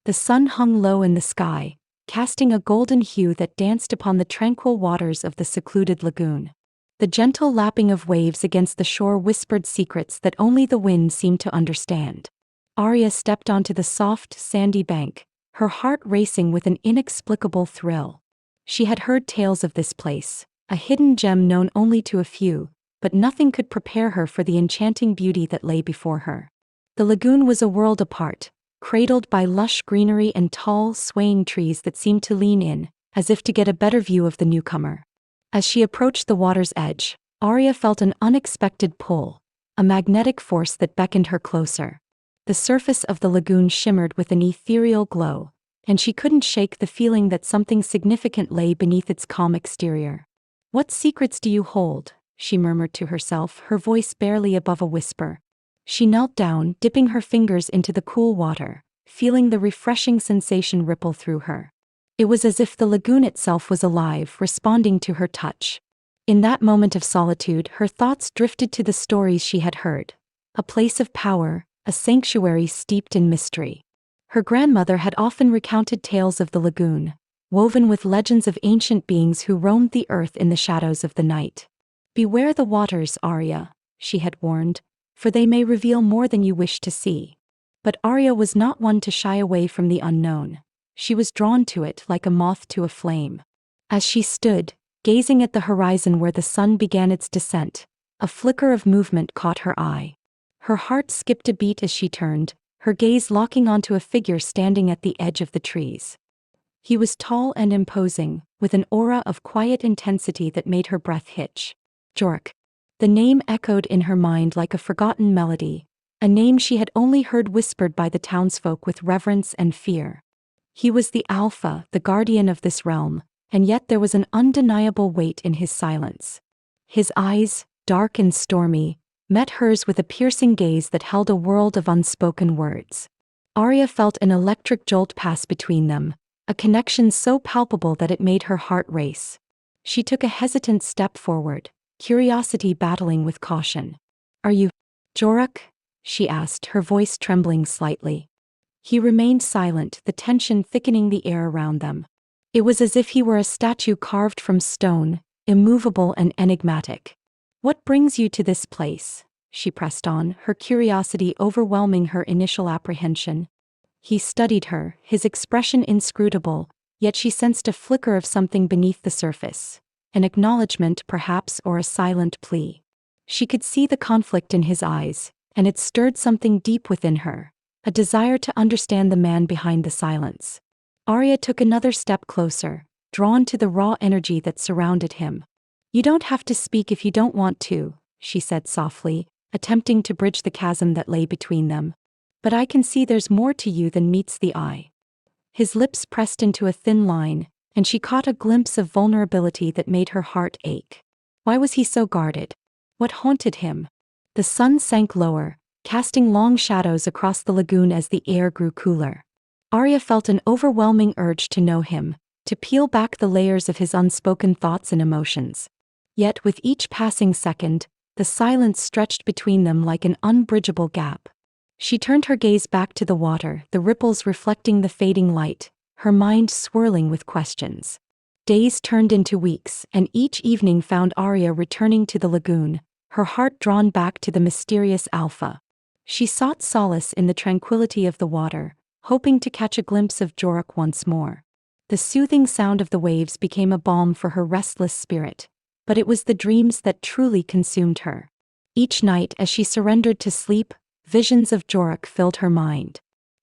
The sun hung low in the sky, casting a golden hue that danced upon the tranquil waters of the secluded lagoon. The gentle lapping of waves against the shore whispered secrets that only the wind seemed to understand. Arya stepped onto the soft, sandy bank, her heart racing with an inexplicable thrill. She had heard tales of this place, a hidden gem known only to a few, but nothing could prepare her for the enchanting beauty that lay before her. The lagoon was a world apart, cradled by lush greenery and tall, swaying trees that seemed to lean in, as if to get a better view of the newcomer. As she approached the water's edge, Arya felt an unexpected pull, a magnetic force that beckoned her closer. The surface of the lagoon shimmered with an ethereal glow, and she couldn't shake the feeling that something significant lay beneath its calm exterior. "What secrets do you hold?" she murmured to herself, her voice barely above a whisper. She knelt down, dipping her fingers into the cool water, feeling the refreshing sensation ripple through her. It was as if the lagoon itself was alive, responding to her touch. In that moment of solitude, her thoughts drifted to the stories she had heard. A place of power, a sanctuary steeped in mystery. Her grandmother had often recounted tales of the lagoon, woven with legends of ancient beings who roamed the earth in the shadows of the night. "Beware the waters, Arya," she had warned, "for they may reveal more than you wish to see." But Arya was not one to shy away from the unknown. She was drawn to it like a moth to a flame. As she stood, gazing at the horizon where the sun began its descent, a flicker of movement caught her eye. Her heart skipped a beat as she turned, her gaze locking onto a figure standing at the edge of the trees. He was tall and imposing, with an aura of quiet intensity that made her breath hitch. Jork. The name echoed in her mind like a forgotten melody, a name she had only heard whispered by the townsfolk with reverence and fear. He was the Alpha, the guardian of this realm, and yet there was an undeniable weight in his silence. His eyes, dark and stormy, met hers with a piercing gaze that held a world of unspoken words. Arya felt an electric jolt pass between them, a connection so palpable that it made her heart race. She took a hesitant step forward, curiosity battling with caution. "Are you Joruk?" she asked, her voice trembling slightly. He remained silent, the tension thickening the air around them. It was as if he were a statue carved from stone, immovable and enigmatic. "What brings you to this place?" she pressed on, her curiosity overwhelming her initial apprehension. He studied her, his expression inscrutable, yet she sensed a flicker of something beneath the surface. An acknowledgement, perhaps, or a silent plea. She could see the conflict in his eyes, and it stirred something deep within her, a desire to understand the man behind the silence. Arya took another step closer, drawn to the raw energy that surrounded him. "You don't have to speak if you don't want to," she said softly, attempting to bridge the chasm that lay between them. "But I can see there's more to you than meets the eye." His lips pressed into a thin line, and she caught a glimpse of vulnerability that made her heart ache. Why was he so guarded? What haunted him? The sun sank lower, casting long shadows across the lagoon as the air grew cooler. Arya felt an overwhelming urge to know him, to peel back the layers of his unspoken thoughts and emotions. Yet with each passing second, the silence stretched between them like an unbridgeable gap. She turned her gaze back to the water, the ripples reflecting the fading light, her mind swirling with questions. Days turned into weeks, and each evening found Arya returning to the lagoon, her heart drawn back to the mysterious Alpha. She sought solace in the tranquility of the water, hoping to catch a glimpse of Joruk once more. The soothing sound of the waves became a balm for her restless spirit, but it was the dreams that truly consumed her. Each night as she surrendered to sleep, visions of Joruk filled her mind.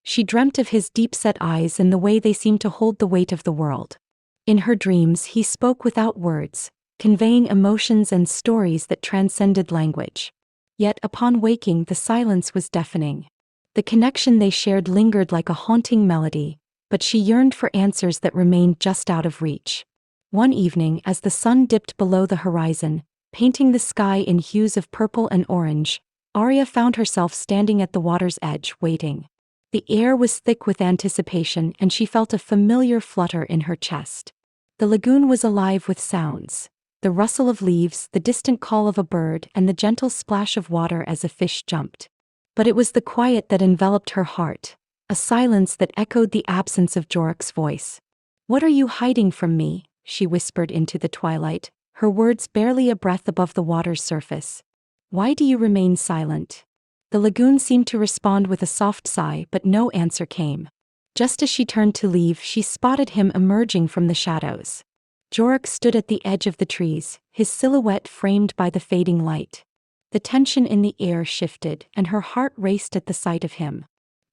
She dreamt of his deep-set eyes and the way they seemed to hold the weight of the world. In her dreams he spoke without words, conveying emotions and stories that transcended language. Yet upon waking the silence was deafening. The connection they shared lingered like a haunting melody, but she yearned for answers that remained just out of reach. One evening as the sun dipped below the horizon, painting the sky in hues of purple and orange, Arya found herself standing at the water's edge, waiting. The air was thick with anticipation and she felt a familiar flutter in her chest. The lagoon was alive with sounds. The rustle of leaves, the distant call of a bird, and the gentle splash of water as a fish jumped. But it was the quiet that enveloped her heart, a silence that echoed the absence of Jorik's voice. "What are you hiding from me?" she whispered into the twilight, her words barely a breath above the water's surface. "Why do you remain silent?" The lagoon seemed to respond with a soft sigh, but no answer came. Just as she turned to leave, she spotted him emerging from the shadows. Jorik stood at the edge of the trees, his silhouette framed by the fading light. The tension in the air shifted, and her heart raced at the sight of him.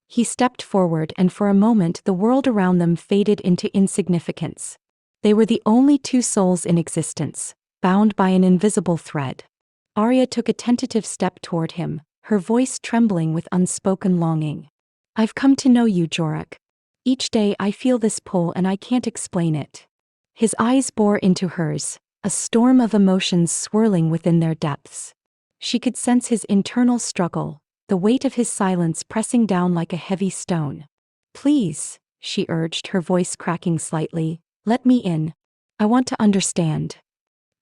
He stepped forward, and for a moment the world around them faded into insignificance. They were the only two souls in existence, bound by an invisible thread. Arya took a tentative step toward him, her voice trembling with unspoken longing. "I've come to know you, Jorik. Each day I feel this pull and I can't explain it." His eyes bore into hers, a storm of emotions swirling within their depths. She could sense his internal struggle, the weight of his silence pressing down like a heavy stone. "Please," she urged, her voice cracking slightly, "let me in. I want to understand."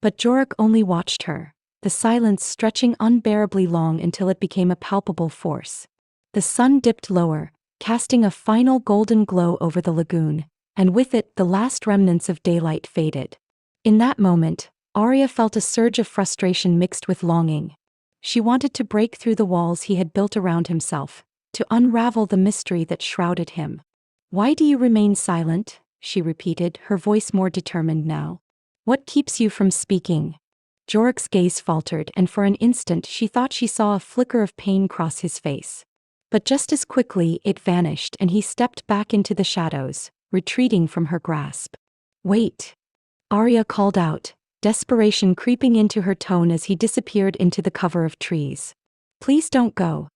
But Jorik only watched her, the silence stretching unbearably long until it became a palpable force. The sun dipped lower, casting a final golden glow over the lagoon, and with it the last remnants of daylight faded. In that moment, Arya felt a surge of frustration mixed with longing. She wanted to break through the walls he had built around himself, to unravel the mystery that shrouded him. "Why do you remain silent?" she repeated, her voice more determined now. "What keeps you from speaking?" Jorik's gaze faltered, and for an instant she thought she saw a flicker of pain cross his face. But just as quickly it vanished and he stepped back into the shadows, retreating from her grasp. "Wait!" Arya called out, desperation creeping into her tone as he disappeared into the cover of trees. "Please don't go."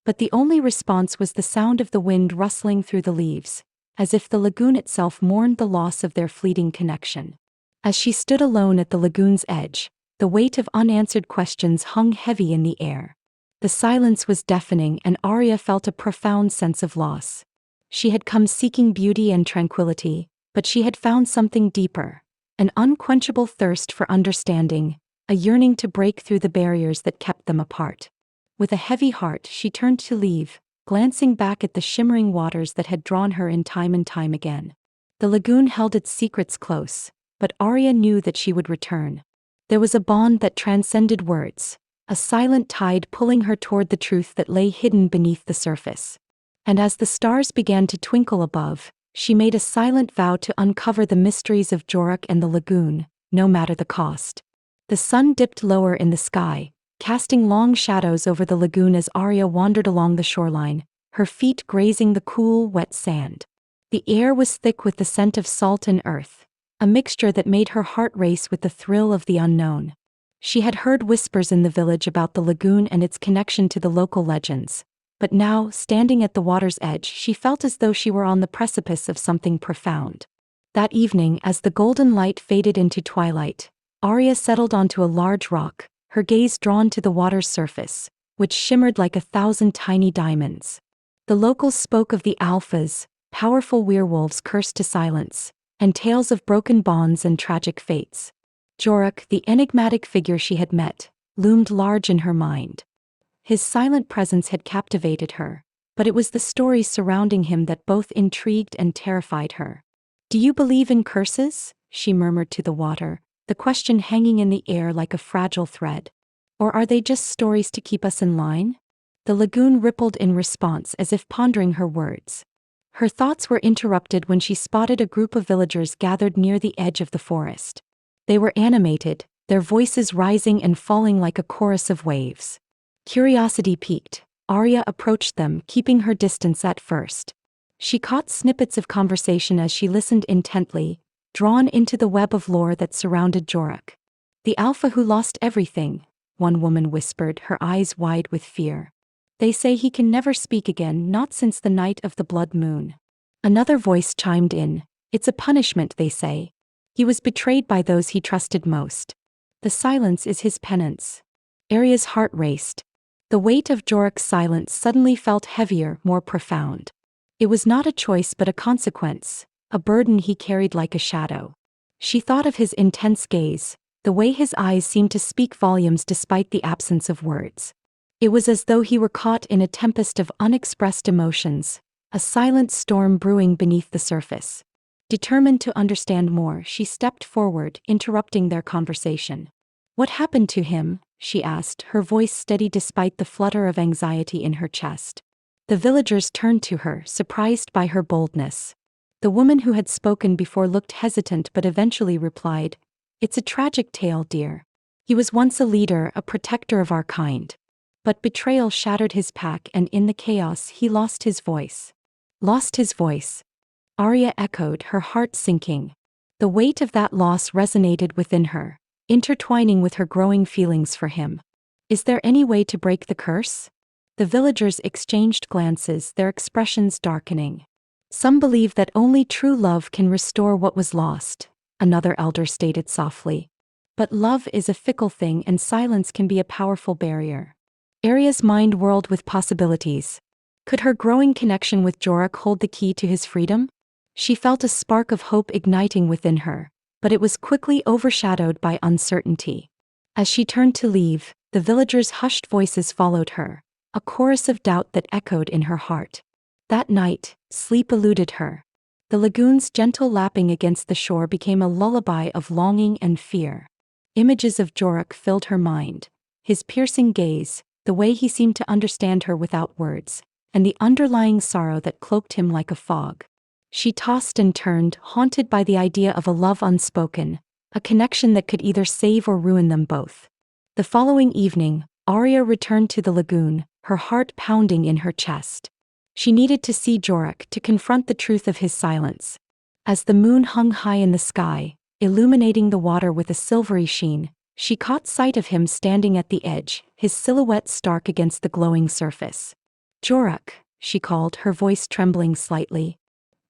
But the only response was the sound of the wind rustling through the leaves, as if the lagoon itself mourned the loss of their fleeting connection. As she stood alone at the lagoon's edge, the weight of unanswered questions hung heavy in the air. The silence was deafening, and Arya felt a profound sense of loss. She had come seeking beauty and tranquility, but she had found something deeper, an unquenchable thirst for understanding, a yearning to break through the barriers that kept them apart. With a heavy heart, she turned to leave, glancing back at the shimmering waters that had drawn her in time and time again. The lagoon held its secrets close, but Arya knew that she would return. There was a bond that transcended words, a silent tide pulling her toward the truth that lay hidden beneath the surface. And as the stars began to twinkle above, she made a silent vow to uncover the mysteries of Jorik and the lagoon, no matter the cost. The sun dipped lower in the sky, casting long shadows over the lagoon as Arya wandered along the shoreline, her feet grazing the cool, wet sand. The air was thick with the scent of salt and earth, a mixture that made her heart race with the thrill of the unknown. She had heard whispers in the village about the lagoon and its connection to the local legends, but now, standing at the water's edge, she felt as though she were on the precipice of something profound. That evening, as the golden light faded into twilight, Arya settled onto a large rock, her gaze drawn to the water's surface, which shimmered like 1,000 tiny diamonds. The locals spoke of the alphas, powerful werewolves cursed to silence, and tales of broken bonds and tragic fates. Jorik, the enigmatic figure she had met, loomed large in her mind. His silent presence had captivated her, but it was the stories surrounding him that both intrigued and terrified her. "Do you believe in curses?" she murmured to the water, the question hanging in the air like a fragile thread. "Or are they just stories to keep us in line?" The lagoon rippled in response as if pondering her words. Her thoughts were interrupted when she spotted a group of villagers gathered near the edge of the forest. They were animated, their voices rising and falling like a chorus of waves. Curiosity piqued, Arya approached them, keeping her distance at first. She caught snippets of conversation as she listened intently, drawn into the web of lore that surrounded Jorik. "The alpha who lost everything," one woman whispered, her eyes wide with fear. "They say he can never speak again, not since the night of the blood moon." Another voice chimed in, "It's a punishment, they say. He was betrayed by those he trusted most. The silence is his penance." Arya's heart raced. The weight of Jorik's silence suddenly felt heavier, more profound. It was not a choice but a consequence, a burden he carried like a shadow. She thought of his intense gaze, the way his eyes seemed to speak volumes despite the absence of words. It was as though he were caught in a tempest of unexpressed emotions, a silent storm brewing beneath the surface. Determined to understand more, she stepped forward, interrupting their conversation. "What happened to him?" she asked, her voice steady despite the flutter of anxiety in her chest. The villagers turned to her, surprised by her boldness. The woman who had spoken before looked hesitant but eventually replied, "It's a tragic tale, dear. He was once a leader, a protector of our kind. But betrayal shattered his pack, and in the chaos he lost his voice." Lost his voice? Arya echoed, her heart sinking. The weight of that loss resonated within her, intertwining with her growing feelings for him. "Is there any way to break the curse?" The villagers exchanged glances, their expressions darkening. "Some believe that only true love can restore what was lost," another elder stated softly. "But love is a fickle thing, and silence can be a powerful barrier." Arya's mind whirled with possibilities. Could her growing connection with Jorah hold the key to his freedom? She felt a spark of hope igniting within her, but it was quickly overshadowed by uncertainty. As she turned to leave, the villagers' hushed voices followed her, a chorus of doubt that echoed in her heart. That night, sleep eluded her. The lagoon's gentle lapping against the shore became a lullaby of longing and fear. Images of Jorah filled her mind, his piercing gaze, the way he seemed to understand her without words, and the underlying sorrow that cloaked him like a fog. She tossed and turned, haunted by the idea of a love unspoken, a connection that could either save or ruin them both. The following evening, Arya returned to the lagoon, her heart pounding in her chest. She needed to see Jorah, to confront the truth of his silence. As the moon hung high in the sky, illuminating the water with a silvery sheen, she caught sight of him standing at the edge, his silhouette stark against the glowing surface. "Jorah," she called, her voice trembling slightly.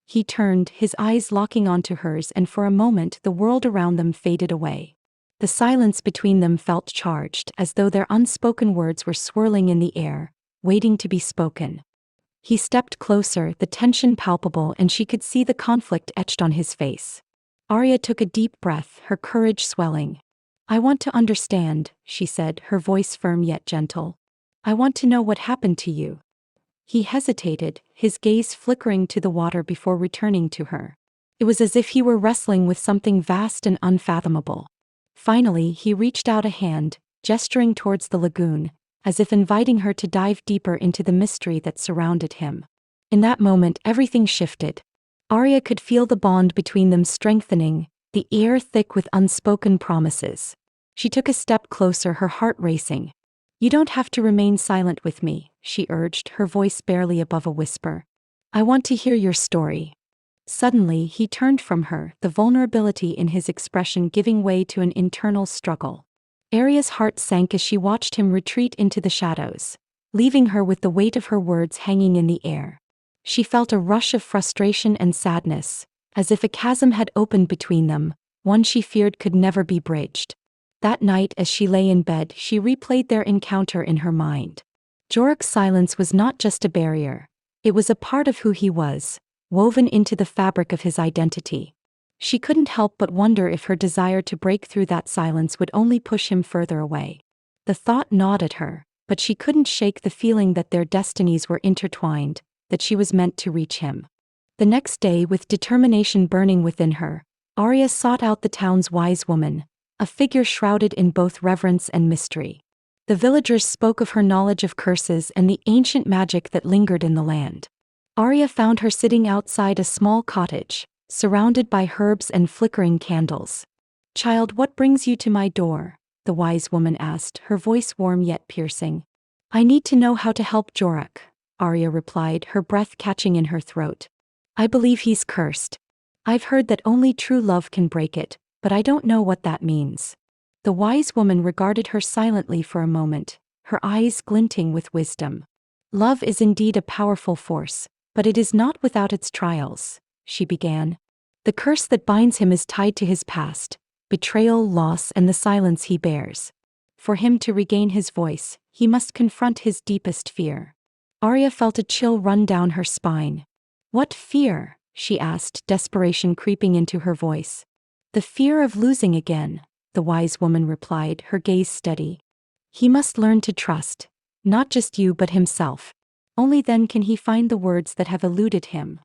He turned, his eyes locking onto hers, and for a moment the world around them faded away. The silence between them felt charged, as though their unspoken words were swirling in the air, waiting to be spoken. He stepped closer, the tension palpable, and she could see the conflict etched on his face. Arya took a deep breath, her courage swelling. "I want to understand," she said, her voice firm yet gentle. "I want to know what happened to you." He hesitated, his gaze flickering to the water before returning to her. It was as if he were wrestling with something vast and unfathomable. Finally, he reached out a hand, gesturing towards the lagoon, as if inviting her to dive deeper into the mystery that surrounded him. In that moment, everything shifted. Arya could feel the bond between them strengthening, the air thick with unspoken promises. She took a step closer, her heart racing. "You don't have to remain silent with me," she urged, her voice barely above a whisper. "I want to hear your story." Suddenly, he turned from her, the vulnerability in his expression giving way to an internal struggle. Arya's heart sank as she watched him retreat into the shadows, leaving her with the weight of her words hanging in the air. She felt a rush of frustration and sadness, as if a chasm had opened between them, one she feared could never be bridged. That night, as she lay in bed, she replayed their encounter in her mind. Jorah's silence was not just a barrier. It was a part of who he was, woven into the fabric of his identity. She couldn't help but wonder if her desire to break through that silence would only push him further away. The thought gnawed at her, but she couldn't shake the feeling that their destinies were intertwined, that she was meant to reach him. The next day, with determination burning within her, Arya sought out the town's wise woman, a figure shrouded in both reverence and mystery. The villagers spoke of her knowledge of curses and the ancient magic that lingered in the land. Arya found her sitting outside a small cottage, surrounded by herbs and flickering candles. "Child, what brings you to my door?" the wise woman asked, her voice warm yet piercing. "I need to know how to help Jorah," Arya replied, her breath catching in her throat. "I believe he's cursed. I've heard that only true love can break it, but I don't know what that means." The wise woman regarded her silently for a moment, her eyes glinting with wisdom. "Love is indeed a powerful force, but it is not without its trials," she began. "The curse that binds him is tied to his past, betrayal, loss, and the silence he bears. For him to regain his voice, he must confront his deepest fear." Arya felt a chill run down her spine. "What fear?" she asked, desperation creeping into her voice. "The fear of losing again," the wise woman replied, her gaze steady. "He must learn to trust, not just you but himself. Only then can he find the words that have eluded him.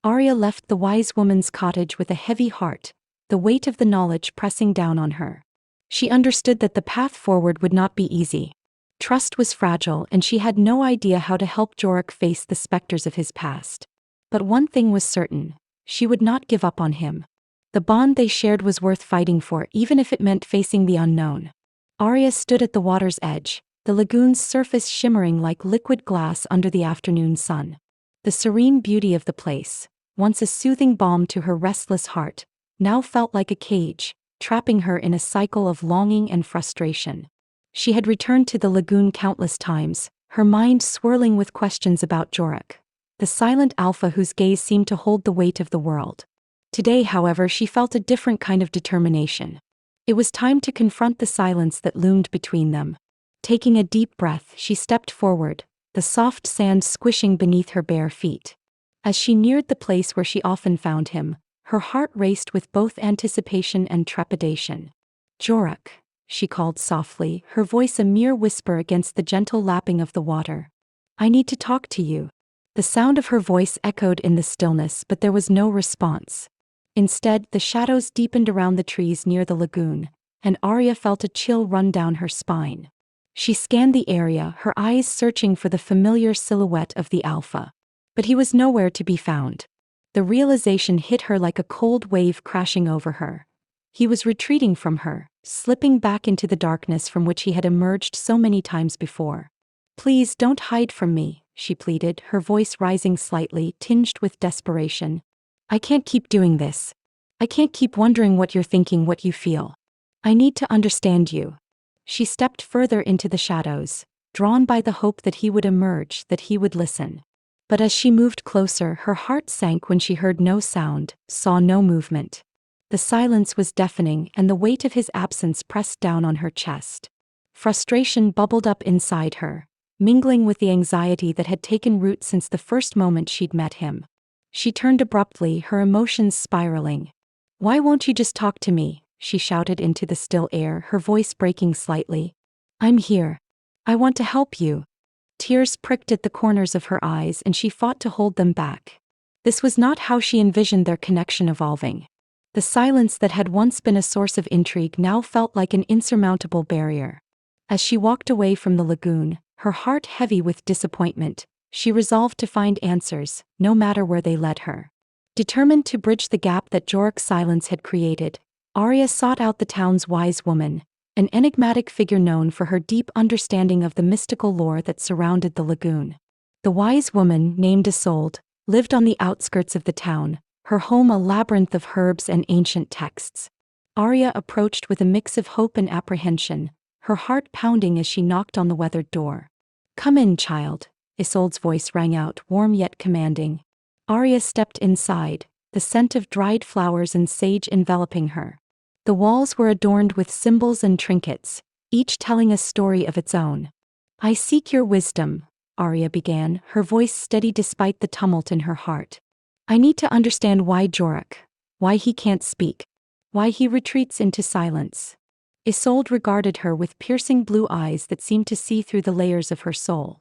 Arya left the wise woman's cottage with a heavy heart, the weight of the knowledge pressing down on her. She understood that the path forward would not be easy. Trust was fragile and she had no idea how to help Jorek face the specters of his past. But one thing was certain, she would not give up on him. The bond they shared was worth fighting for even if it meant facing the unknown. Arya stood at the water's edge, the lagoon's surface shimmering like liquid glass under the afternoon sun. The serene beauty of the place, once a soothing balm to her restless heart, now felt like a cage, trapping her in a cycle of longing and frustration. She had returned to the lagoon countless times, her mind swirling with questions about Jorek, the silent alpha whose gaze seemed to hold the weight of the world. Today, however, she felt a different kind of determination. It was time to confront the silence that loomed between them. Taking a deep breath, she stepped forward, the soft sand squishing beneath her bare feet. As she neared the place where she often found him, her heart raced with both anticipation and trepidation. "Jorek," she called softly, her voice a mere whisper against the gentle lapping of the water. "I need to talk to you." The sound of her voice echoed in the stillness, but there was no response. Instead, the shadows deepened around the trees near the lagoon, and Arya felt a chill run down her spine. She scanned the area, her eyes searching for the familiar silhouette of the alpha. But he was nowhere to be found. The realization hit her like a cold wave crashing over her. He was retreating from her, slipping back into the darkness from which he had emerged so many times before. "Please don't hide from me," she pleaded, her voice rising slightly, tinged with desperation. "I can't keep doing this. I can't keep wondering what you're thinking, what you feel. I need to understand you." She stepped further into the shadows, drawn by the hope that he would emerge, that he would listen. But as she moved closer, her heart sank when she heard no sound, saw no movement. The silence was deafening and the weight of his absence pressed down on her chest. Frustration bubbled up inside her, mingling with the anxiety that had taken root since the first moment she'd met him. She turned abruptly, her emotions spiraling. "Why won't you just talk to me?" she shouted into the still air, her voice breaking slightly. "I'm here. I want to help you." Tears pricked at the corners of her eyes and she fought to hold them back. This was not how she envisioned their connection evolving. The silence that had once been a source of intrigue now felt like an insurmountable barrier. As she walked away from the lagoon, her heart heavy with disappointment, she resolved to find answers, no matter where they led her. Determined to bridge the gap that Jorek's silence had created, Arya sought out the town's wise woman, an enigmatic figure known for her deep understanding of the mystical lore that surrounded the lagoon. The wise woman, named Isolde, lived on the outskirts of the town, her home a labyrinth of herbs and ancient texts. Arya approached with a mix of hope and apprehension, her heart pounding as she knocked on the weathered door. "Come in, child," Isolde's voice rang out, warm yet commanding. Arya stepped inside, the scent of dried flowers and sage enveloping her. The walls were adorned with symbols and trinkets, each telling a story of its own. "I seek your wisdom," Arya began, her voice steady despite the tumult in her heart. "I need to understand why Jorek, why he can't speak, why he retreats into silence." Isolde regarded her with piercing blue eyes that seemed to see through the layers of her soul.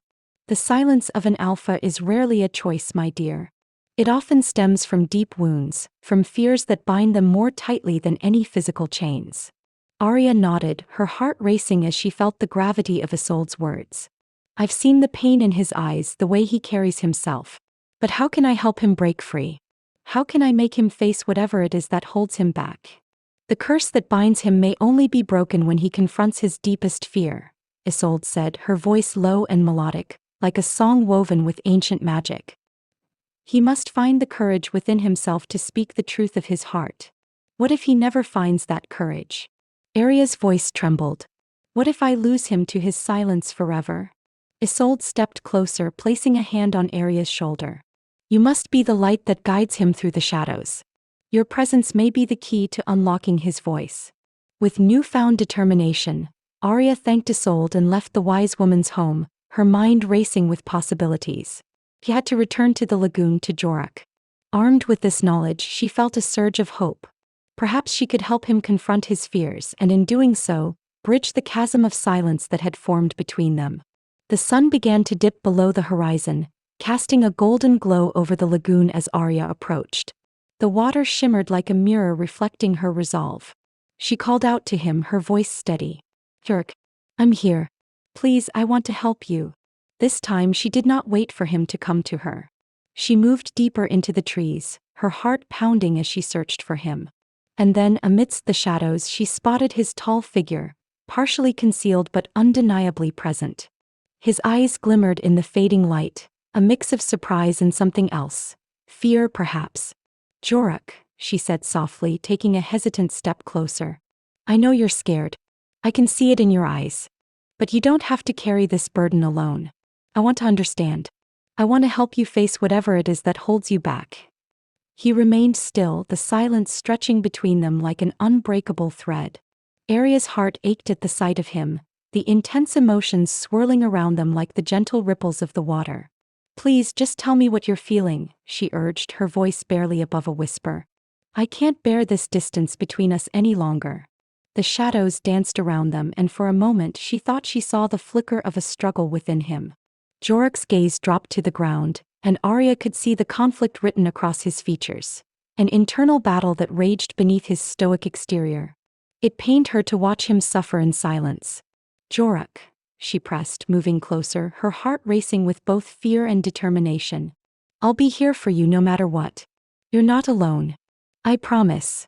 "The silence of an alpha is rarely a choice, my dear. It often stems from deep wounds, from fears that bind them more tightly than any physical chains." Arya nodded, her heart racing as she felt the gravity of Isolde's words. "I've seen the pain in his eyes, the way he carries himself. But how can I help him break free? How can I make him face whatever it is that holds him back? The curse that binds him may only be broken when he confronts his deepest fear," Isolde said, her voice low and melodic, like a song woven with ancient magic. "He must find the courage within himself to speak the truth of his heart. What if he never finds that courage?" Arya's voice trembled. "What if I lose him to his silence forever?" Isolde stepped closer, placing a hand on Arya's shoulder. "You must be the light that guides him through the shadows. Your presence may be the key to unlocking his voice." With newfound determination, Arya thanked Isolde and left the wise woman's home, her mind racing with possibilities. He had to return to the lagoon to Jorek. Armed with this knowledge, she felt a surge of hope. Perhaps she could help him confront his fears and in doing so, bridge the chasm of silence that had formed between them. The sun began to dip below the horizon, casting a golden glow over the lagoon as Arya approached. The water shimmered like a mirror reflecting her resolve. She called out to him, her voice steady. "Jerk, I'm here. Please, I want to help you." This time she did not wait for him to come to her. She moved deeper into the trees, her heart pounding as she searched for him. And then, amidst the shadows, she spotted his tall figure, partially concealed but undeniably present. His eyes glimmered in the fading light, a mix of surprise and something else. Fear, perhaps. "Jorok," she said softly, taking a hesitant step closer. "I know you're scared. I can see it in your eyes. But you don't have to carry this burden alone. I want to understand. I want to help you face whatever it is that holds you back." He remained still, the silence stretching between them like an unbreakable thread. Arya's heart ached at the sight of him, the intense emotions swirling around them like the gentle ripples of the water. "Please, just tell me what you're feeling," she urged, her voice barely above a whisper. "I can't bear this distance between us any longer." The shadows danced around them, and for a moment she thought she saw the flicker of a struggle within him. Jorok's gaze dropped to the ground, and Arya could see the conflict written across his features. An internal battle that raged beneath his stoic exterior. It pained her to watch him suffer in silence. "Jorok," she pressed, moving closer, her heart racing with both fear and determination. "I'll be here for you no matter what. You're not alone. I promise."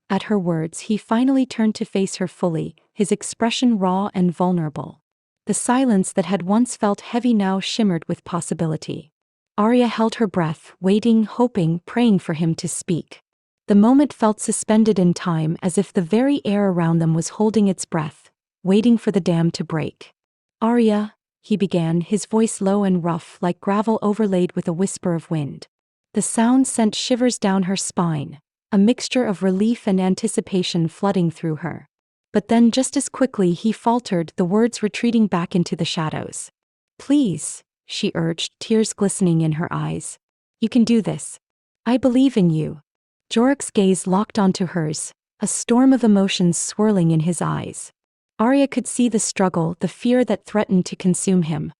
At her words, he finally turned to face her fully, his expression raw and vulnerable. The silence that had once felt heavy now shimmered with possibility. Arya held her breath, waiting, hoping, praying for him to speak. The moment felt suspended in time, as if the very air around them was holding its breath, waiting for the dam to break. "Arya," he began, his voice low and rough like gravel overlaid with a whisper of wind. The sound sent shivers down her spine, a mixture of relief and anticipation flooding through her. But then just as quickly he faltered, the words retreating back into the shadows. "Please," she urged, tears glistening in her eyes. "You can do this. I believe in you." Jorok's gaze locked onto hers, a storm of emotions swirling in his eyes. Arya could see the struggle, the fear that threatened to consume him.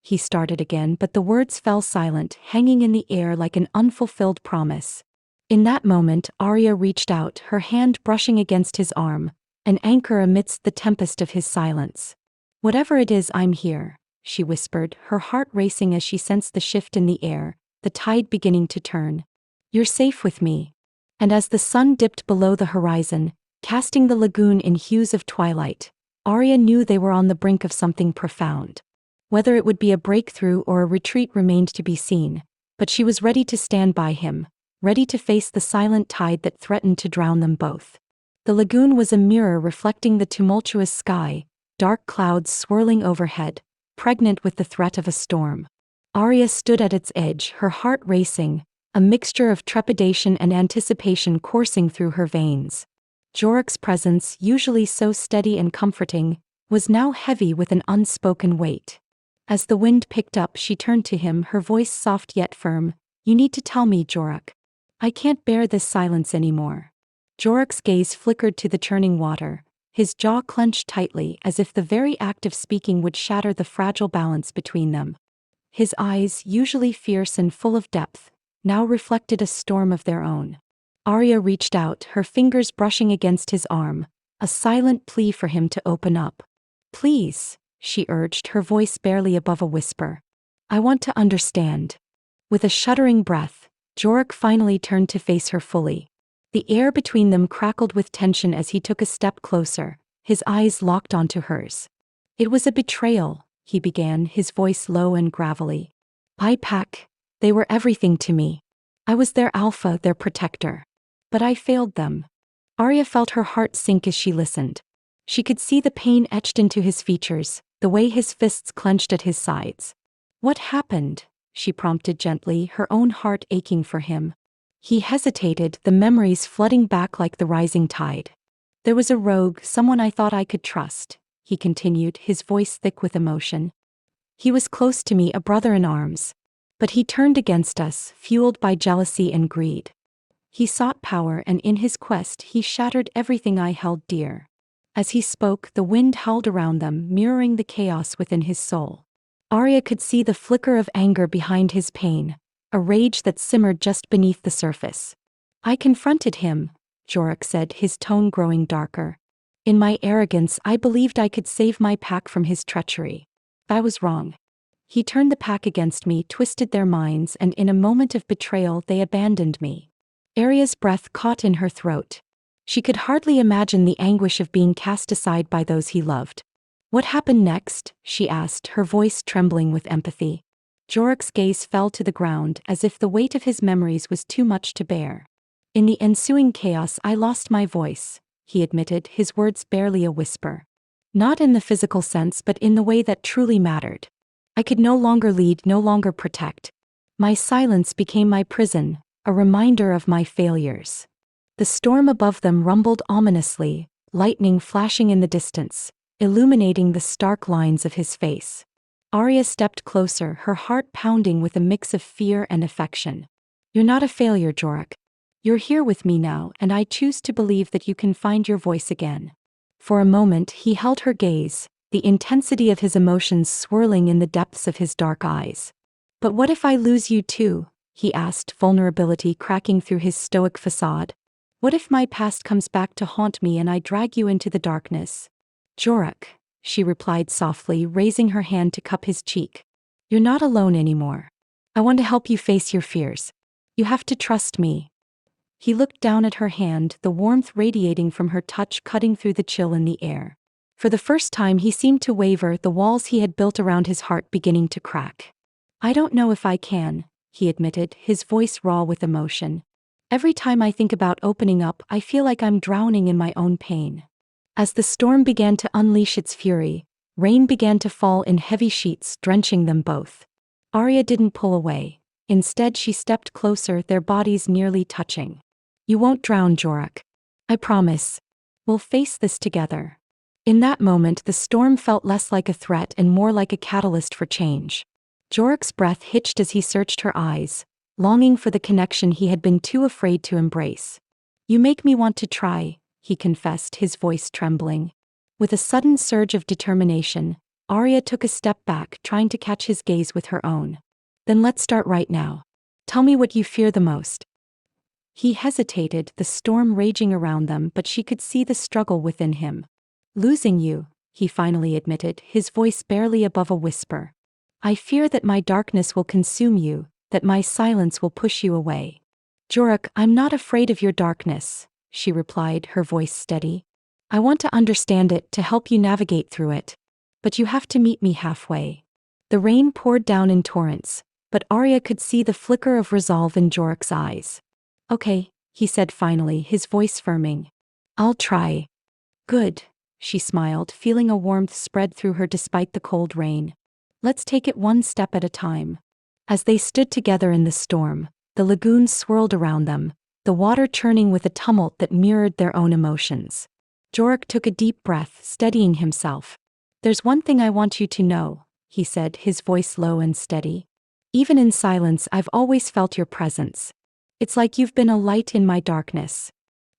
He started again, but the words fell silent, hanging in the air like an unfulfilled promise. In that moment, Arya reached out, her hand brushing against his arm, an anchor amidst the tempest of his silence. "Whatever it is, I'm here," she whispered, her heart racing as she sensed the shift in the air, the tide beginning to turn. "You're safe with me." And as the sun dipped below the horizon, casting the lagoon in hues of twilight, Arya knew they were on the brink of something profound. Whether it would be a breakthrough or a retreat remained to be seen, but she was ready to stand by him, ready to face the silent tide that threatened to drown them both. The lagoon was a mirror reflecting the tumultuous sky, dark clouds swirling overhead, pregnant with the threat of a storm. Arya stood at its edge, her heart racing, a mixture of trepidation and anticipation coursing through her veins. Jorok's presence, usually so steady and comforting, was now heavy with an unspoken weight. As the wind picked up, she turned to him, her voice soft yet firm. "You need to tell me, Jorok. I can't bear this silence anymore." Jorok's gaze flickered to the churning water, his jaw clenched tightly as if the very act of speaking would shatter the fragile balance between them. His eyes, usually fierce and full of depth, now reflected a storm of their own. Arya reached out, her fingers brushing against his arm, a silent plea for him to open up. "Please," she urged, her voice barely above a whisper. "I want to understand." With a shuddering breath, Jorok finally turned to face her fully. The air between them crackled with tension as he took a step closer, his eyes locked onto hers. "It was a betrayal," he began, his voice low and gravelly. They were everything to me. I was their alpha, their protector. But I failed them." Arya felt her heart sink as she listened. She could see the pain etched into his features, the way his fists clenched at his sides. "What happened?" she prompted gently, her own heart aching for him. He hesitated, the memories flooding back like the rising tide. "There was a rogue, someone I thought I could trust," he continued, his voice thick with emotion. "He was close to me, a brother in arms. But he turned against us, fueled by jealousy and greed. He sought power, and in his quest he shattered everything I held dear." As he spoke, the wind howled around them, mirroring the chaos within his soul. Arya could see the flicker of anger behind his pain, a rage that simmered just beneath the surface. I confronted him, Jorah said, his tone growing darker. In my arrogance, I believed I could save my pack from his treachery. I was wrong. He turned the pack against me, twisted their minds, and in a moment of betrayal they abandoned me. Arya's breath caught in her throat. She could hardly imagine the anguish of being cast aside by those he loved. What happened next? She asked, her voice trembling with empathy. Jorah's gaze fell to the ground as if the weight of his memories was too much to bear. In the ensuing chaos, I lost my voice, he admitted, his words barely a whisper. Not in the physical sense, but in the way that truly mattered. I could no longer lead, no longer protect. My silence became my prison, a reminder of my failures. The storm above them rumbled ominously, lightning flashing in the distance, illuminating the stark lines of his face. Arya stepped closer, her heart pounding with a mix of fear and affection. You're not a failure, Jorah. You're here with me now, and I choose to believe that you can find your voice again. For a moment he held her gaze, the intensity of his emotions swirling in the depths of his dark eyes. But what if I lose you too? He asked, vulnerability cracking through his stoic facade. What if my past comes back to haunt me and I drag you into the darkness? Jorah, she replied softly, raising her hand to cup his cheek. You're not alone anymore. I want to help you face your fears. You have to trust me. He looked down at her hand, the warmth radiating from her touch cutting through the chill in the air. For the first time he seemed to waver, the walls he had built around his heart beginning to crack. I don't know if I can, he admitted, his voice raw with emotion. Every time I think about opening up, I feel like I'm drowning in my own pain. As the storm began to unleash its fury, rain began to fall in heavy sheets, drenching them both. Arya didn't pull away. Instead she stepped closer, their bodies nearly touching. You won't drown, Jorah. I promise. We'll face this together. In that moment the storm felt less like a threat and more like a catalyst for change. Jorah's breath hitched as he searched her eyes, longing for the connection he had been too afraid to embrace. You make me want to try, he confessed, his voice trembling. With a sudden surge of determination, Arya took a step back, trying to catch his gaze with her own. Then let's start right now. Tell me what you fear the most. He hesitated, the storm raging around them, but she could see the struggle within him. Losing you, he finally admitted, his voice barely above a whisper. I fear that my darkness will consume you, that my silence will push you away. Jorah, I'm not afraid of your darkness, she replied, her voice steady. I want to understand it, to help you navigate through it. But you have to meet me halfway. The rain poured down in torrents, but Arya could see the flicker of resolve in Jorah's eyes. Okay, he said finally, his voice firming. I'll try. Good, she smiled, feeling a warmth spread through her despite the cold rain. Let's take it one step at a time. As they stood together in the storm, the lagoon swirled around them, the water churning with a tumult that mirrored their own emotions. Jorah took a deep breath, steadying himself. There's one thing I want you to know, he said, his voice low and steady. Even in silence, I've always felt your presence. It's like you've been a light in my darkness.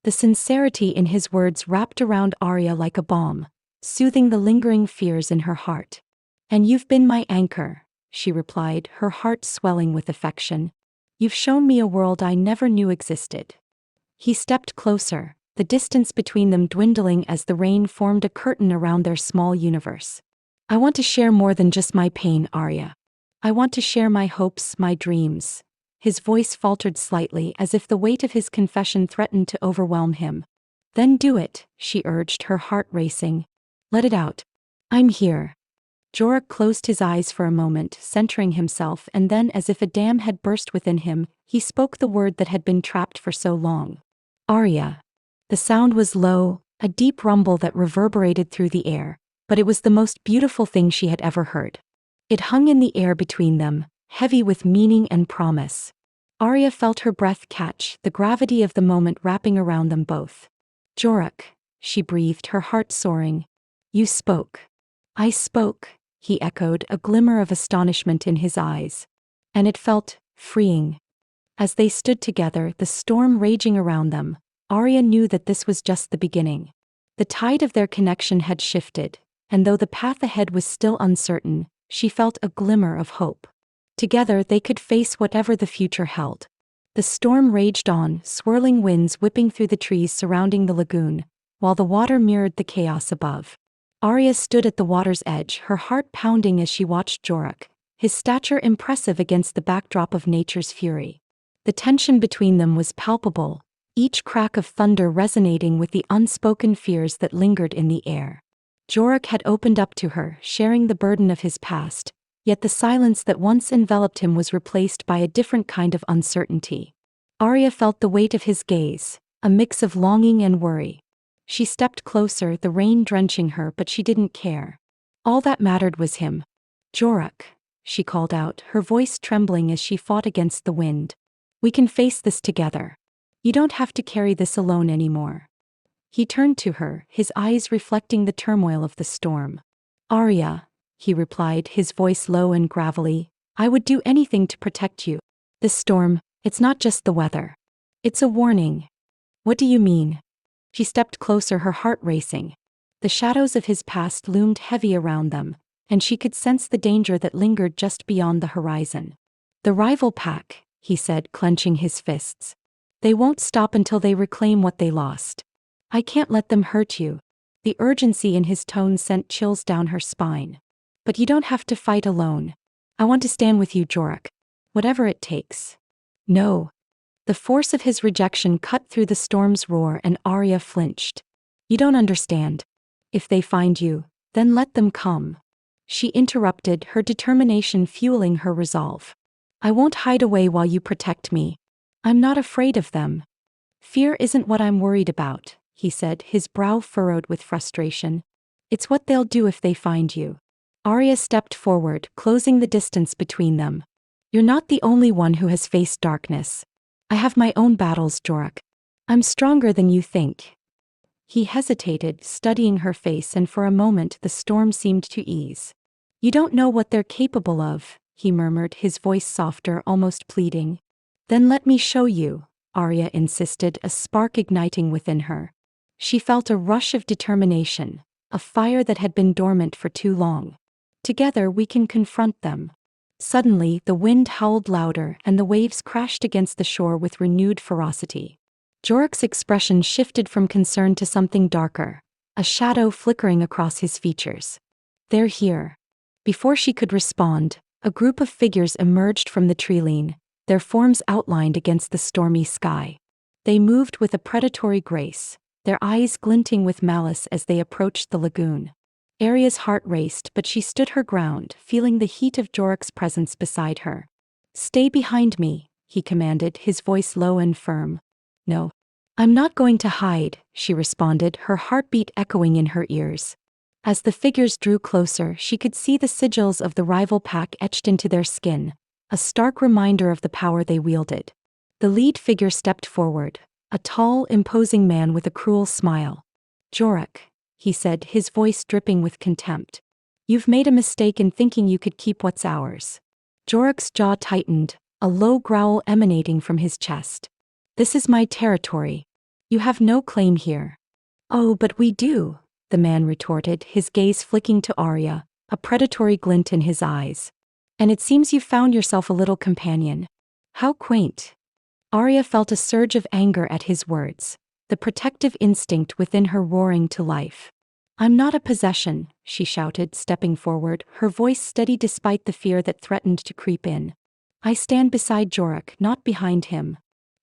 The sincerity in his words wrapped around Arya like a balm, soothing the lingering fears in her heart. And you've been my anchor, she replied, her heart swelling with affection. You've shown me a world I never knew existed. He stepped closer, the distance between them dwindling as the rain formed a curtain around their small universe. I want to share more than just my pain, Arya. I want to share my hopes, my dreams. His voice faltered slightly, as if the weight of his confession threatened to overwhelm him. Then do it, she urged, her heart racing. Let it out. I'm here. Jorah closed his eyes for a moment, centering himself, and then, as if a dam had burst within him, he spoke the word that had been trapped for so long. Arya. The sound was low, a deep rumble that reverberated through the air, but it was the most beautiful thing she had ever heard. It hung in the air between them, heavy with meaning and promise. Arya felt her breath catch, the gravity of the moment wrapping around them both. Jorah, she breathed, her heart soaring. You spoke. I spoke, he echoed, a glimmer of astonishment in his eyes. And it felt freeing. As they stood together, the storm raging around them, Arya knew that this was just the beginning. The tide of their connection had shifted, and though the path ahead was still uncertain, she felt a glimmer of hope. Together they could face whatever the future held. The storm raged on, swirling winds whipping through the trees surrounding the lagoon, while the water mirrored the chaos above. Arya stood at the water's edge, her heart pounding as she watched Jorah, his stature impressive against the backdrop of nature's fury. The tension between them was palpable, each crack of thunder resonating with the unspoken fears that lingered in the air. Jorah had opened up to her, sharing the burden of his past, yet the silence that once enveloped him was replaced by a different kind of uncertainty. Arya felt the weight of his gaze, a mix of longing and worry. She stepped closer, the rain drenching her, but she didn't care. All that mattered was him. Jorah, she called out, her voice trembling as she fought against the wind. We can face this together. You don't have to carry this alone anymore. He turned to her, his eyes reflecting the turmoil of the storm. Arya, he replied, his voice low and gravelly, I would do anything to protect you. This storm, it's not just the weather. It's a warning. What do you mean? She stepped closer, her heart racing. The shadows of his past loomed heavy around them, and she could sense the danger that lingered just beyond the horizon. The rival pack, he said, clenching his fists. They won't stop until they reclaim what they lost. I can't let them hurt you. The urgency in his tone sent chills down her spine. But you don't have to fight alone. I want to stand with you, Jorah. Whatever it takes. No. The force of his rejection cut through the storm's roar, and Arya flinched. You don't understand. If they find you, then let them come. She interrupted, her determination fueling her resolve. I won't hide away while you protect me. I'm not afraid of them. Fear isn't what I'm worried about, he said, his brow furrowed with frustration. It's what they'll do if they find you. Arya stepped forward, closing the distance between them. You're not the only one who has faced darkness. I have my own battles, Jorah. I'm stronger than you think. He hesitated, studying her face, and for a moment the storm seemed to ease. You don't know what they're capable of, he murmured, his voice softer, almost pleading. Then let me show you, Arya insisted, a spark igniting within her. She felt a rush of determination, a fire that had been dormant for too long. Together we can confront them. Suddenly, the wind howled louder, and the waves crashed against the shore with renewed ferocity. Jorah's expression shifted from concern to something darker, a shadow flickering across his features. They're here. Before she could respond, a group of figures emerged from the treeline, their forms outlined against the stormy sky. They moved with a predatory grace, their eyes glinting with malice as they approached the lagoon. Arya's heart raced, but she stood her ground, feeling the heat of Jorah's presence beside her. Stay behind me, he commanded, his voice low and firm. No. I'm not going to hide, she responded, her heartbeat echoing in her ears. As the figures drew closer, she could see the sigils of the rival pack etched into their skin, a stark reminder of the power they wielded. The lead figure stepped forward, a tall, imposing man with a cruel smile. Jorah, he said, his voice dripping with contempt. You've made a mistake in thinking you could keep what's ours. Jorah's jaw tightened, a low growl emanating from his chest. This is my territory. You have no claim here. Oh, but we do, the man retorted, his gaze flicking to Arya, a predatory glint in his eyes. And it seems you've found yourself a little companion. How quaint. Arya felt a surge of anger at his words, the protective instinct within her roaring to life. I'm not a possession, she shouted, stepping forward, her voice steady despite the fear that threatened to creep in. I stand beside Jorah, not behind him.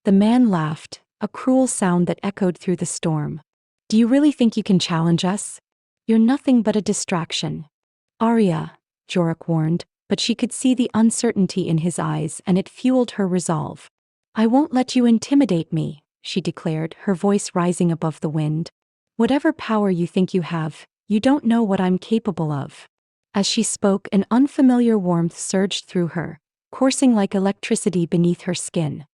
The man laughed, a cruel sound that echoed through the storm. Do you really think you can challenge us? You're nothing but a distraction. Arya, Jorah warned, but she could see the uncertainty in his eyes, and it fueled her resolve. I won't let you intimidate me, she declared, her voice rising above the wind. Whatever power you think you have, you don't know what I'm capable of. As she spoke, an unfamiliar warmth surged through her, coursing like electricity beneath her skin.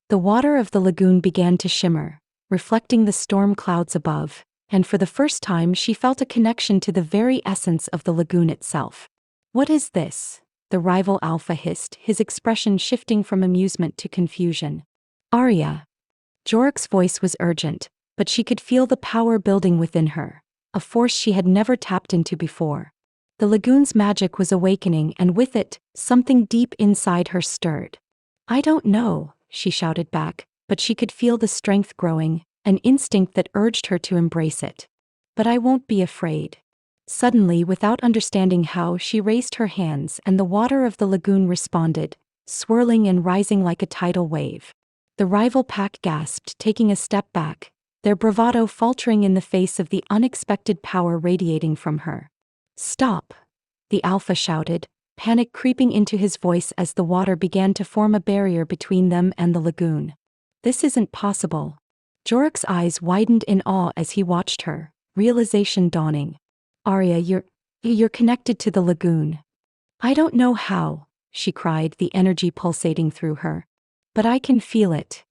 The water of the lagoon began to shimmer, reflecting the storm clouds above, and for the first time she felt a connection to the very essence of the lagoon itself. What is this? The rival alpha hissed, his expression shifting from amusement to confusion. Arya. Jorah's voice was urgent, but she could feel the power building within her, a force she had never tapped into before. The lagoon's magic was awakening, and with it, something deep inside her stirred. "I don't know," she shouted back, but she could feel the strength growing, an instinct that urged her to embrace it. "But I won't be afraid." Suddenly, without understanding how, she raised her hands, and the water of the lagoon responded, swirling and rising like a tidal wave. The rival pack gasped, taking a step back, their bravado faltering in the face of the unexpected power radiating from her. "Stop!" the alpha shouted, panic creeping into his voice as the water began to form a barrier between them and the lagoon. "This isn't possible." Jorak's eyes widened in awe as he watched her, realization dawning. "Arya, you're connected to the lagoon." "I don't know how," she cried, the energy pulsating through her. "But I can feel it."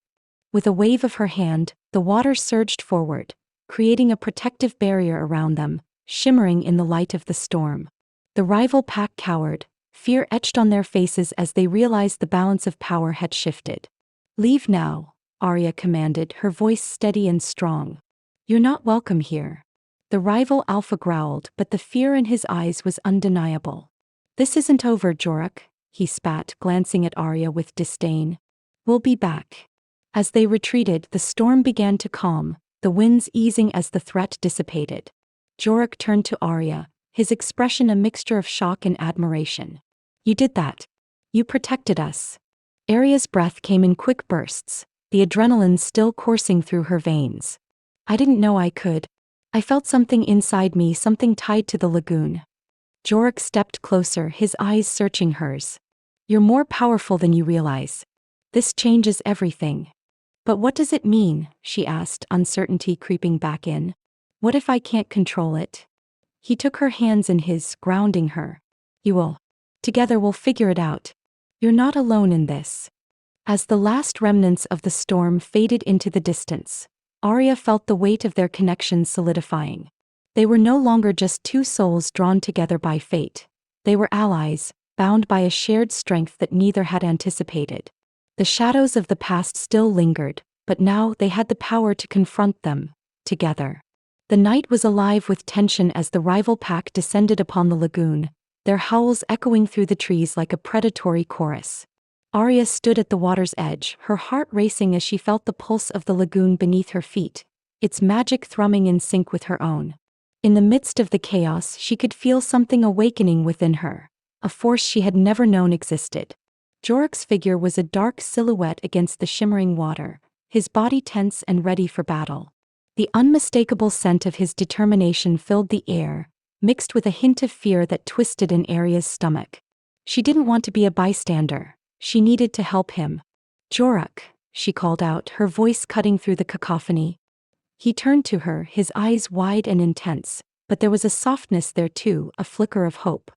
With a wave of her hand, the water surged forward, creating a protective barrier around them, shimmering in the light of the storm. The rival pack cowered, fear etched on their faces as they realized the balance of power had shifted. "Leave now," Arya commanded, her voice steady and strong. "You're not welcome here." The rival alpha growled, but the fear in his eyes was undeniable. "This isn't over, Jorak," he spat, glancing at Arya with disdain. "We'll be back." As they retreated, the storm began to calm, the winds easing as the threat dissipated. Jorak turned to Arya, his expression a mixture of shock and admiration. "You did that. You protected us." Arya's breath came in quick bursts, the adrenaline still coursing through her veins. "I didn't know I could. I felt something inside me, something tied to the lagoon." Jorak stepped closer, his eyes searching hers. "You're more powerful than you realize. This changes everything." "But what does it mean?" she asked, uncertainty creeping back in. "What if I can't control it?" He took her hands in his, grounding her. "You will. Together we'll figure it out. You're not alone in this." As the last remnants of the storm faded into the distance, Arya felt the weight of their connection solidifying. They were no longer just two souls drawn together by fate. They were allies, bound by a shared strength that neither had anticipated. The shadows of the past still lingered, but now they had the power to confront them, together. The night was alive with tension as the rival pack descended upon the lagoon, their howls echoing through the trees like a predatory chorus. Arya stood at the water's edge, her heart racing as she felt the pulse of the lagoon beneath her feet, its magic thrumming in sync with her own. In the midst of the chaos, she could feel something awakening within her, a force she had never known existed. Jorak's figure was a dark silhouette against the shimmering water, his body tense and ready for battle. The unmistakable scent of his determination filled the air, mixed with a hint of fear that twisted in Arya's stomach. She didn't want to be a bystander. She needed to help him. "Jorak," she called out, her voice cutting through the cacophony. He turned to her, his eyes wide and intense, but there was a softness there too, a flicker of hope.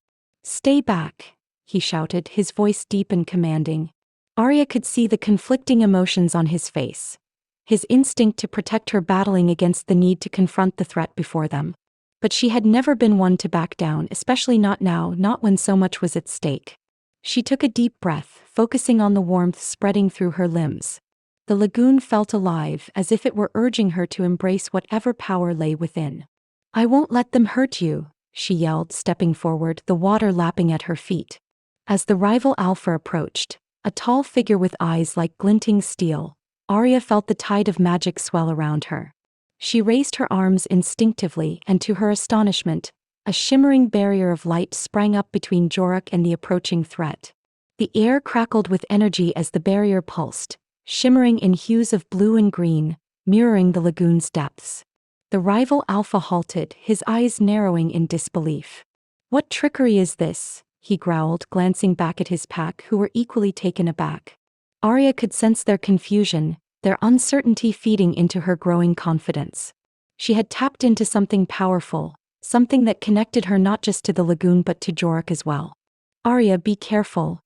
"Stay back," he shouted, his voice deep and commanding. Arya could see the conflicting emotions on his face. His instinct to protect her battling against the need to confront the threat before them. But she had never been one to back down, especially not now, not when so much was at stake. She took a deep breath, focusing on the warmth spreading through her limbs. The lagoon felt alive, as if it were urging her to embrace whatever power lay within. "I won't let them hurt you," she yelled, stepping forward, the water lapping at her feet. As the rival alpha approached, a tall figure with eyes like glinting steel, Arya felt the tide of magic swell around her. She raised her arms instinctively, and to her astonishment, a shimmering barrier of light sprang up between Jorak and the approaching threat. The air crackled with energy as the barrier pulsed, shimmering in hues of blue and green, mirroring the lagoon's depths. The rival alpha halted, his eyes narrowing in disbelief. "What trickery is this?" he growled, glancing back at his pack, who were equally taken aback. Arya could sense their confusion, their uncertainty feeding into her growing confidence. She had tapped into something powerful, something that connected her not just to the lagoon but to Jorak as well. "Arya, be careful,"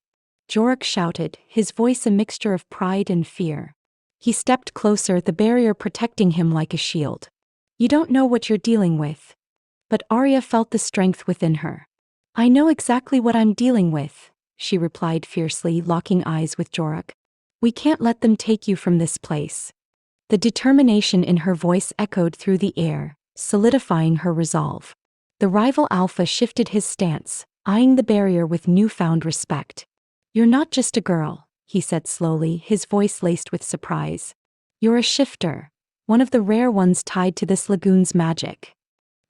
Jorak shouted, his voice a mixture of pride and fear. He stepped closer, the barrier protecting him like a shield. "You don't know what you're dealing with." But Arya felt the strength within her. "I know exactly what I'm dealing with," she replied fiercely, locking eyes with Jorak. "We can't let them take you from this place." The determination in her voice echoed through the air, solidifying her resolve. The rival alpha shifted his stance, eyeing the barrier with newfound respect. "You're not just a girl," he said slowly, his voice laced with surprise. "You're a shifter, one of the rare ones tied to this lagoon's magic."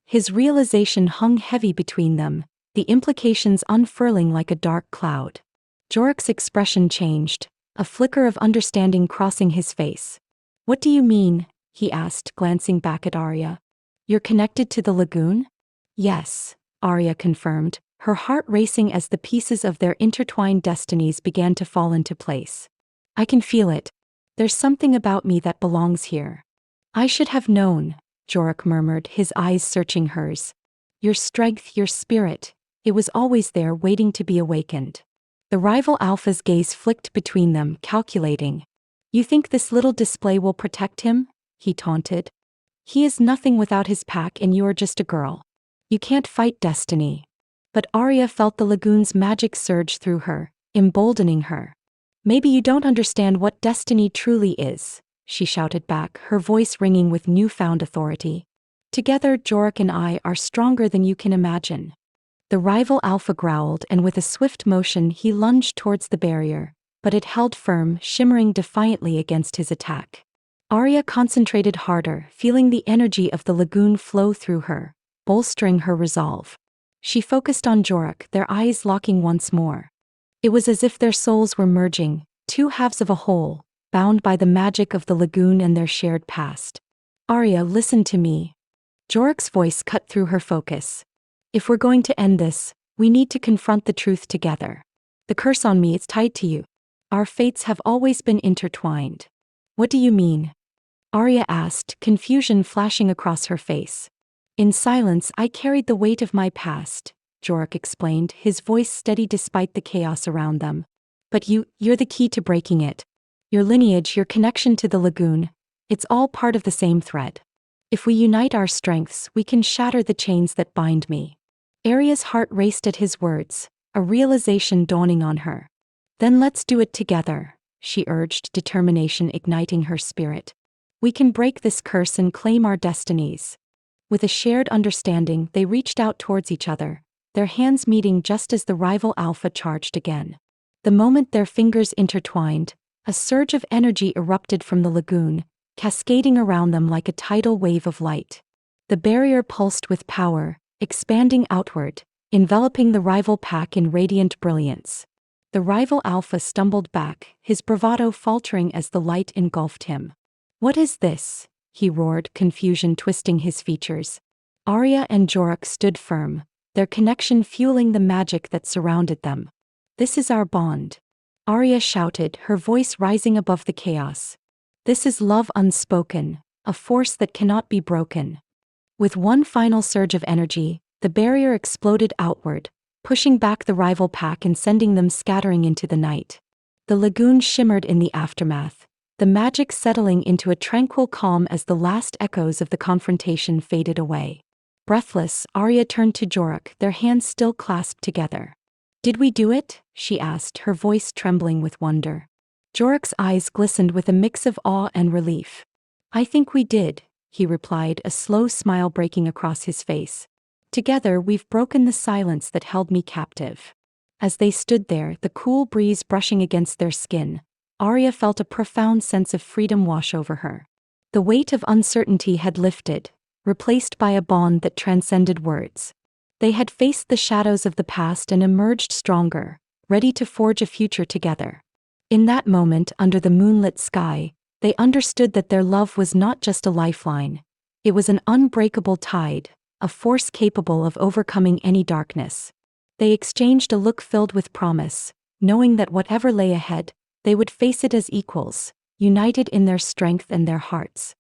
His realization hung heavy between them, the implications unfurling like a dark cloud. Jorek's expression changed, a flicker of understanding crossing his face. "What do you mean?" he asked, glancing back at Arya. "You're connected to the lagoon?" "Yes," Arya confirmed, her heart racing as the pieces of their intertwined destinies began to fall into place. "I can feel it. There's something about me that belongs here." "I should have known," Jorek murmured, his eyes searching hers. "Your strength, your spirit, it was always there waiting to be awakened." The rival alpha's gaze flicked between them, calculating. "You think this little display will protect him?" he taunted. "He is nothing without his pack and you are just a girl. You can't fight destiny." But Arya felt the lagoon's magic surge through her, emboldening her. "Maybe you don't understand what destiny truly is," she shouted back, her voice ringing with newfound authority. "Together, Jorek and I are stronger than you can imagine." The rival alpha growled, and with a swift motion he lunged towards the barrier, but it held firm, shimmering defiantly against his attack. Arya concentrated harder, feeling the energy of the lagoon flow through her, bolstering her resolve. She focused on Jorek, their eyes locking once more. It was as if their souls were merging, two halves of a whole, bound by the magic of the lagoon and their shared past. "Arya, listen to me." Jorek's voice cut through her focus. "If we're going to end this, we need to confront the truth together. The curse on me is tied to you. Our fates have always been intertwined." "What do you mean?" Arya asked, confusion flashing across her face. "In silence I carried the weight of my past," Jorek explained, his voice steady despite the chaos around them. "But you're the key to breaking it. Your lineage, your connection to the lagoon, it's all part of the same thread. If we unite our strengths, we can shatter the chains that bind me." Arya's heart raced at his words, a realization dawning on her. "Then let's do it together," she urged, determination igniting her spirit. "We can break this curse and claim our destinies." With a shared understanding, they reached out towards each other, their hands meeting just as the rival alpha charged again. The moment their fingers intertwined, a surge of energy erupted from the lagoon, cascading around them like a tidal wave of light. The barrier pulsed with power, expanding outward, enveloping the rival pack in radiant brilliance. The rival alpha stumbled back, his bravado faltering as the light engulfed him. "What is this?" he roared, confusion twisting his features. Arya and Jorek stood firm, their connection fueling the magic that surrounded them. "This is our bond," Arya shouted, her voice rising above the chaos. "This is love unspoken, a force that cannot be broken." With one final surge of energy, the barrier exploded outward, pushing back the rival pack and sending them scattering into the night. The lagoon shimmered in the aftermath, the magic settling into a tranquil calm as the last echoes of the confrontation faded away. Breathless, Arya turned to Jorek, their hands still clasped together. "Did we do it?" she asked, her voice trembling with wonder. Jorek's eyes glistened with a mix of awe and relief. "I think we did," he replied, a slow smile breaking across his face. "Together we've broken the silence that held me captive." As they stood there, the cool breeze brushing against their skin, Arya felt a profound sense of freedom wash over her. The weight of uncertainty had lifted, replaced by a bond that transcended words. They had faced the shadows of the past and emerged stronger, ready to forge a future together. In that moment, under the moonlit sky, they understood that their love was not just a lifeline. It was an unbreakable tide, a force capable of overcoming any darkness. They exchanged a look filled with promise, knowing that whatever lay ahead, they would face it as equals, united in their strength and their hearts.